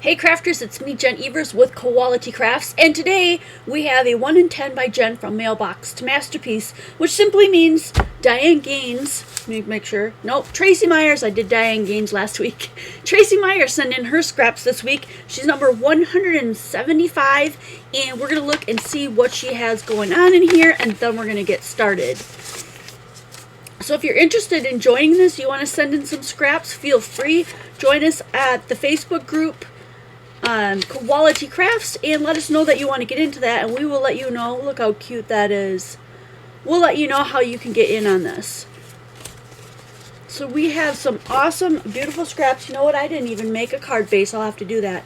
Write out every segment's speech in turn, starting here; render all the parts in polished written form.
Hey crafters, it's me Jen with Quality Crafts, and today we have a 1 in 10 by Jen from Mailbox to Masterpiece, which simply means Diane Gaines, let me make sure, nope, Tracy Myers, I did Diane Gaines last week. Tracy Myers sent in her scraps this week. She's number 175, and we're going to look and see what she has going on in here, and then we're going to get started. So if you're interested in joining this, you want to send in some scraps, feel free. Join us at the Facebook group, Quality Crafts, and let us know that you want to get into that, and we will let you know. Look how cute that is. We'll let you know how you can get in on this. So we have some awesome, beautiful scraps. You know what? I didn't even make a card base. I'll have to do that.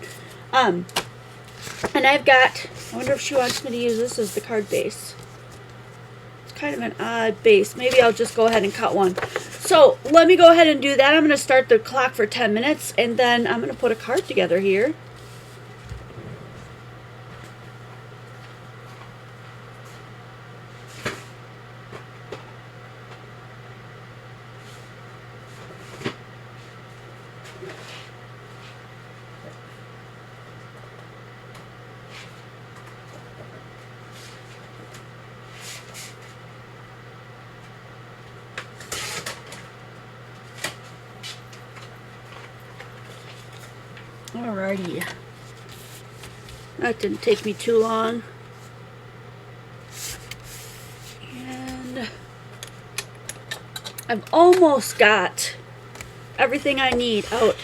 And I've got, I wonder if she wants me to use this as the card base. It's kind of an odd base. Maybe I'll just go ahead and cut one. So let me go ahead and do that. I'm going to start the clock for 10 minutes, and then I'm going to put a card together here. Alrighty. That didn't take me too long. And I've almost got everything I need out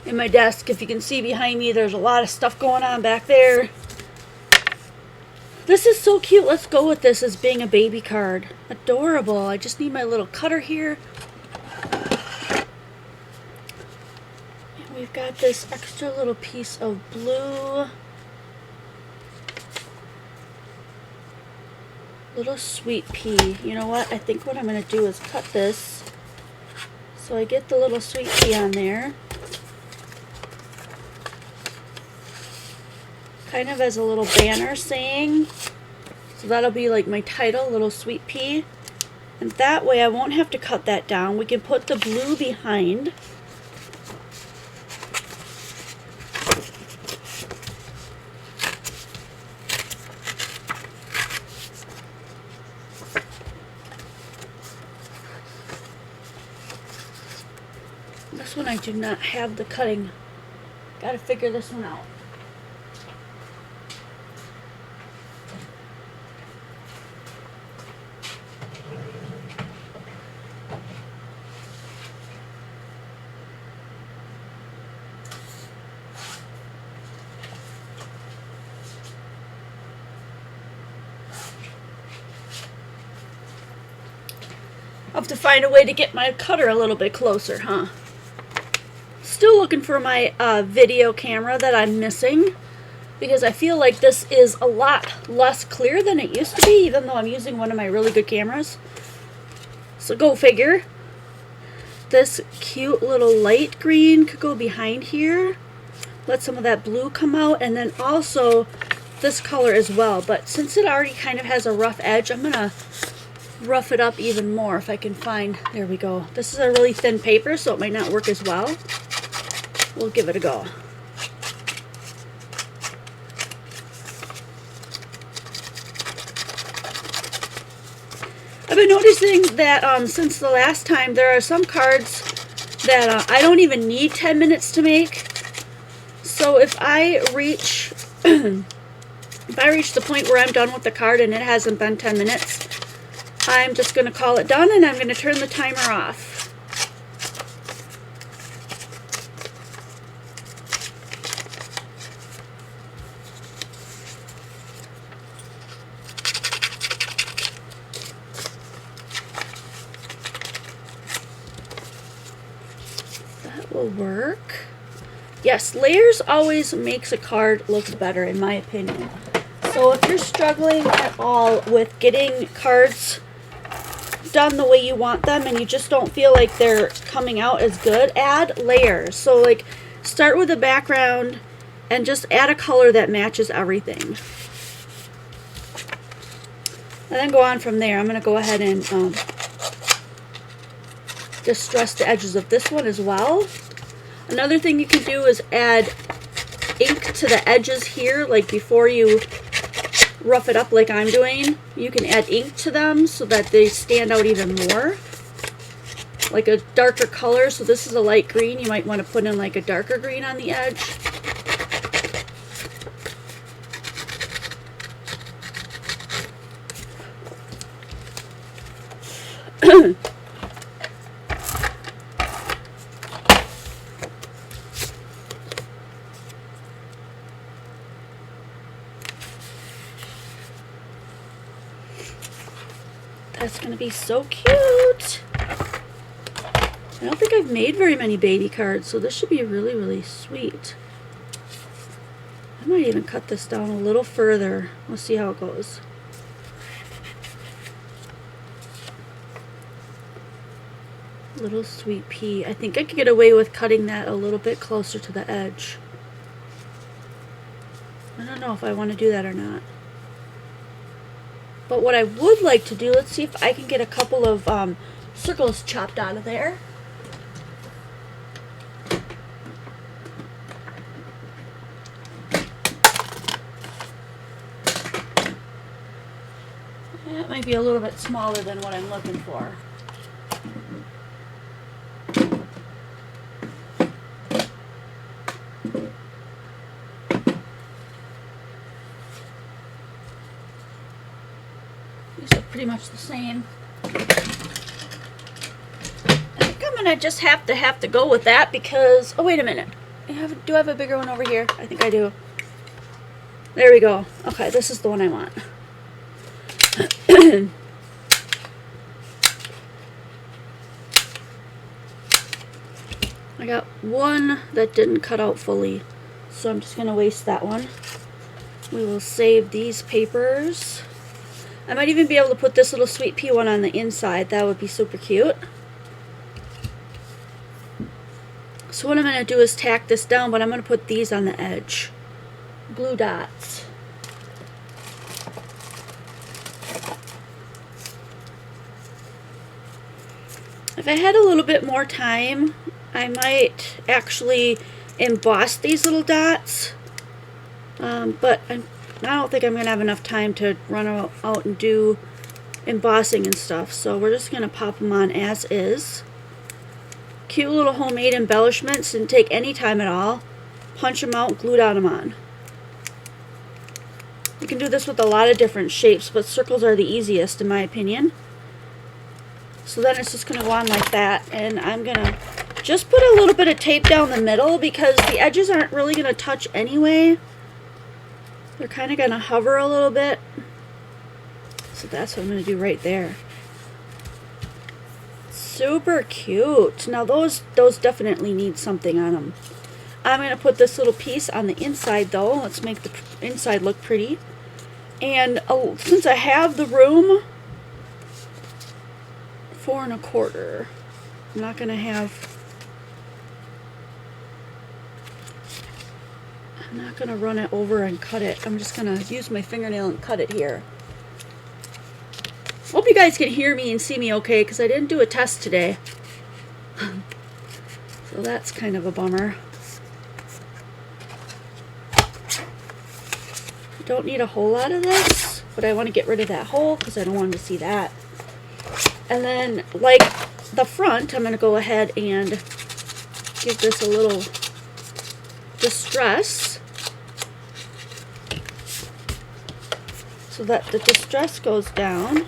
in my desk. If you can see behind me, there's a lot of stuff going on back there. This is so cute. Let's go with this as being a baby card. Adorable. I just need my little cutter here. We've got this extra little piece of blue. Little sweet pea. You know what? I think what I'm going to do is cut this so I get the little sweet pea on there. Kind of as a little banner saying. So that'll be like my title, little sweet pea. And that way I won't have to cut that down. We can put the blue behind. This one I do not have the cutting. Gotta figure this one out. I'll have to find a way to get my cutter a little bit closer, huh? Still looking for my video camera that I'm missing, because I feel like this is a lot less clear than it used to be, even though I'm using one of my really good cameras. So go figure. This cute little light green could go behind here. Let some of that blue come out, and then also this color as well. But since it already kind of has a rough edge, I'm gonna rough it up even more if I can find. There we go. This is a really thin paper, so it might not work as well. We'll give it a go. I've been noticing that since the last time, there are some cards that I don't even need 10 minutes to make. So if I reach the point where I'm done with the card and it hasn't been 10 minutes, I'm just going to call it done, and I'm going to turn the timer off. That will work. Yes, layers always makes a card look better, in my opinion. So if you're struggling at all with getting cards done the way you want them and you just don't feel like they're coming out as good, add layers. So like start with a background and just add a color that matches everything, and then go on from there. I'm going to go ahead and distress the edges of this one as well. Another thing you can do is add ink to the edges here, like before you rough it up like I'm doing, you can add ink to them so that they stand out even more. Like a darker color, so this is a light green, you might want to put in like a darker green on the edge. That's going to be so cute. I don't think I've made very many baby cards, so this should be really, really sweet. I might even cut this down a little further. We'll see how it goes. Little sweet pea. I think I could get away with cutting that a little bit closer to the edge. I don't know if I want to do that or not. But what I would like to do, let's see if I can get a couple of circles chopped out of there. That might be a little bit smaller than what I'm looking for. Pretty much the same. I think I'm gonna just have to go with that because, oh wait a minute, do I have a bigger one over here? I think I do. There we go. Okay, this is the one I want. I got one that didn't cut out fully, so I'm just gonna waste that one. We will save these papers. I might even be able to put this little sweet pea one on the inside. That would be super cute. So what I'm going to do is tack this down, but I'm going to put these on the edge. Glue dots. If I had a little bit more time, I might actually emboss these little dots. But I don't think I'm going to have enough time to run out and do embossing and stuff. So we're just going to pop them on as is. Cute little homemade embellishments, didn't take any time at all. Punch them out, glue them on. You can do this with a lot of different shapes, but circles are the easiest in my opinion. So then it's just going to go on like that, and I'm going to just put a little bit of tape down the middle because the edges aren't really going to touch anyway. They're kind of going to hover a little bit. So that's what I'm going to do right there. Super cute. Now those definitely need something on them. I'm going to put this little piece on the inside though. Let's make the inside look pretty. And since I have the room, 4 1/4. I'm not going to have... I'm not going to run it over and cut it. I'm just going to use my fingernail and cut it here. Hope you guys can hear me and see me okay, because I didn't do a test today. So that's kind of a bummer. Don't need a whole lot of this, but I want to get rid of that hole because I don't want them to see that. And then, like the front, I'm going to go ahead and give this a little distress so that the distress goes down.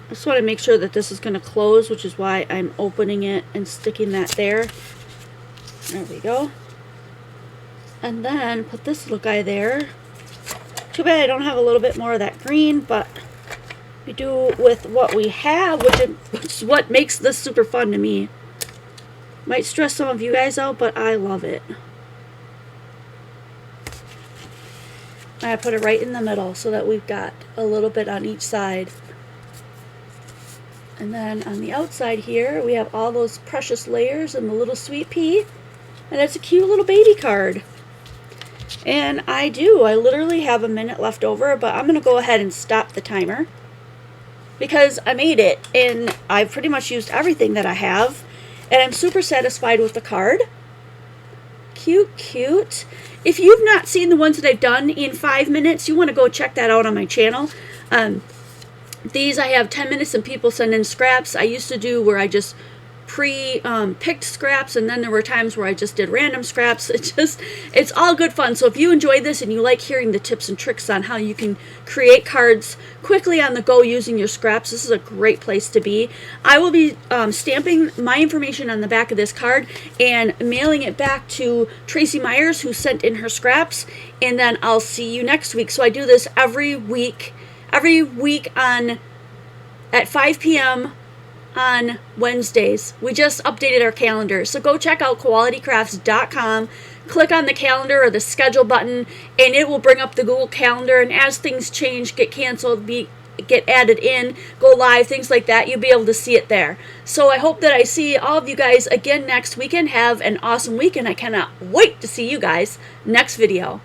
I just want to make sure that this is going to close, which is why I'm opening it and sticking that there. There we go. And then put this little guy there. Too bad I don't have a little bit more of that green, but we do with what we have, which is what makes this super fun to me. Might stress some of you guys out, but I love it. I put it right in the middle so that we've got a little bit on each side. And then on the outside here, we have all those precious layers and the little sweet pea. And it's a cute little baby card. And I literally have a minute left over, but I'm going to go ahead and stop the timer. because I made it and I've pretty much used everything that I have, and I'm super satisfied with the card. Cute, cute. If you've not seen the ones that I've done in 5 minutes, you want to go check that out on my channel. These I have 10 minutes and people send in scraps. I used to do where I just picked scraps, and then there were times where I just did random scraps. It's all good fun. So if you enjoy this and you like hearing the tips and tricks on how you can create cards quickly on the go using your scraps, this is a great place to be. I will be stamping my information on the back of this card and mailing it back to Tracy Myers, who sent in her scraps, and then I'll see you next week. So I do this every week at 5 p.m. on Wednesdays. We just updated our calendar, so go check out qualitycrafts.com, click on the calendar or the schedule button, and it will bring up the Google Calendar, and as things change, get canceled, get added in, go live, things like that, you'll be able to see it there. So I hope that I see all of you guys again next weekend. Have an awesome weekend. I cannot wait to see you guys next video.